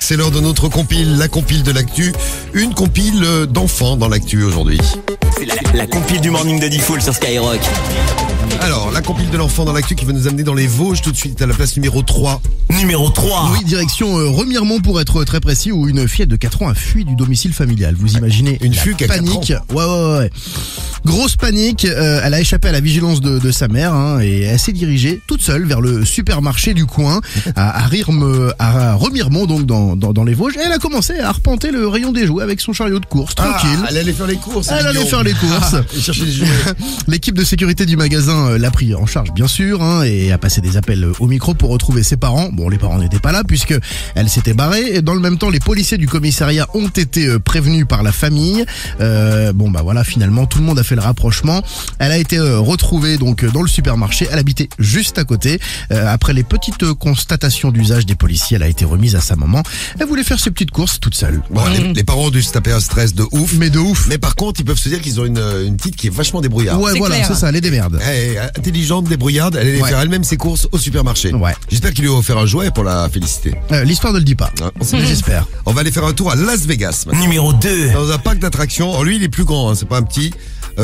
C'est l'heure de notre compile, la compile de l'actu. Une compile d'enfants dans l'actu aujourd'hui. C'est la compile du morning de Diffoul sur Skyrock. Alors, la compile de l'enfant dans l'actu qui va nous amener dans les Vosges tout de suite à la place numéro 3. Numéro 3. Oui, direction Remiremont pour être très précis, où une fillette de 4 ans a fui du domicile familial. Vous imaginez Une la fugue à 4 panique. Ouais. Grosse panique, elle a échappé à la vigilance de sa mère et elle s'est dirigée toute seule vers le supermarché du coin à Remiremont, donc dans les Vosges. Et elle a commencé à arpenter le rayon des jouets avec son chariot de course, tranquille. Elle allait faire les courses. Elle allait faire les courses. Et chercher les jouets. L'équipe de sécurité du magasin l'a pris en charge bien sûr et a passé des appels au micro pour retrouver ses parents. Bon, les parents n'étaient pas là puisque elle s'était barrée. Et dans le même temps, les policiers du commissariat ont été prévenus par la famille. Finalement tout le monde a fait le rapprochement. Elle a été retrouvée donc dans le supermarché. Elle habitait juste à côté. Après les petites constatations d'usage des policiers, elle a été remise à sa maman. Elle voulait faire ses petites courses toute seule. Bon, les parents ont dû se taper un stress de ouf. Mais de ouf. Mais par contre, ils peuvent se dire qu'ils ont une petite qui est vachement débrouillarde. Ouais, voilà, c'est ça, elle est des merdes. Elle est intelligente, débrouillarde, elle allait faire elle-même ses courses au supermarché. Ouais. J'espère qu'il lui a offert un jouet pour la féliciter. L'histoire ne le dit pas. J'espère. On va aller faire un tour à Las Vegas maintenant. Numéro 2. Dans un parc d'attractions. Alors, lui, il est plus grand, c'est pas un petit.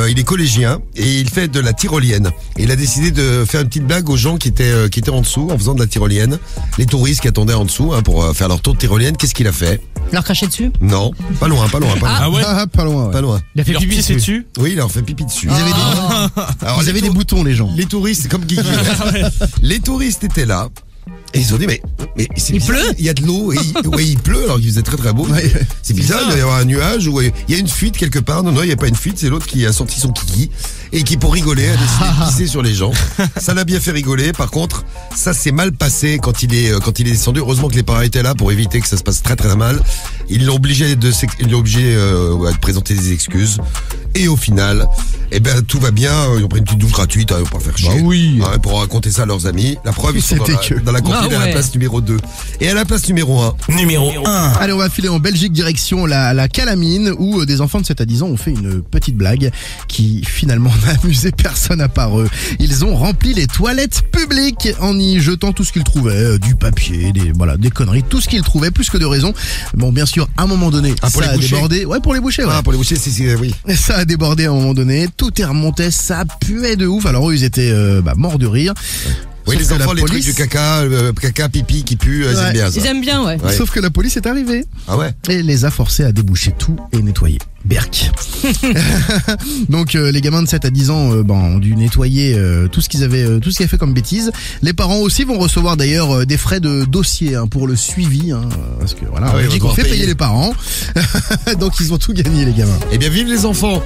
Il est collégien et il fait de la tyrolienne. Et il a décidé de faire une petite blague aux gens qui étaient en dessous en faisant de la tyrolienne. Les touristes qui attendaient en dessous pour faire leur tour de tyrolienne. Qu'est-ce qu'il a fait? Leur cracher dessus? Non, pas loin. Ah ouais. Pas loin. Ouais. Pas loin. Il a fait pipi dessus. Oui, il leur fait pipi dessus. Ils avaient des boutons, les gens. Les touristes, c'est comme Guigui. Les touristes étaient là. Et ils ont dit, mais c'est bizarre, pleut. il y a de l'eau, et il pleut alors qu'il faisait très très beau. Ouais. C'est bizarre, il doit y avoir un nuage, ou il y a une fuite quelque part. Non, il n'y a pas une fuite, c'est l'autre qui a sorti son kiki, et qui pour rigoler a décidé de pisser sur les gens. Ça l'a bien fait rigoler, par contre, ça s'est mal passé quand il est descendu. Heureusement que les parents étaient là pour éviter que ça se passe très très mal. Ils l'ont obligé de présenter des excuses. Et au final, tout va bien, ils ont pris une petite douche gratuite, ils vont pas faire chier. Bah oui. Pour raconter ça à leurs amis. La preuve, ils sont dans la compil à la place numéro 2. Et à la place numéro 1. Numéro 1. Allez, on va filer en Belgique direction la Calamine où des enfants de 7 à 10 ans ont fait une petite blague qui finalement n'a amusé personne à part eux. Ils ont rempli les toilettes publiques en y jetant tout ce qu'ils trouvaient, du papier, des conneries, tout ce qu'ils trouvaient, plus que de raison. Bon, bien sûr, à un moment donné, ça a débordé. Ouais, pour les boucher, ouais. Pour les boucher, oui. Ça a débordé à un moment donné, tout est remonté, ça puait de ouf. Alors eux, ils étaient morts de rire. Oui, Sauf les que enfants, les trucs du caca, pipi qui pue, ils aiment bien ça. Ils aiment bien, ouais. Sauf que la police est arrivée. Ah ouais? Et les a forcés à déboucher tout et nettoyer. Berk. Donc les gamins de 7 à 10 ans ont dû nettoyer tout ce qu'ils avaient fait comme bêtises. Les parents aussi vont recevoir d'ailleurs des frais de dossier pour le suivi parce que voilà, on fait payer les parents. Donc ils ont tout gagné les gamins. Eh bien vive les enfants.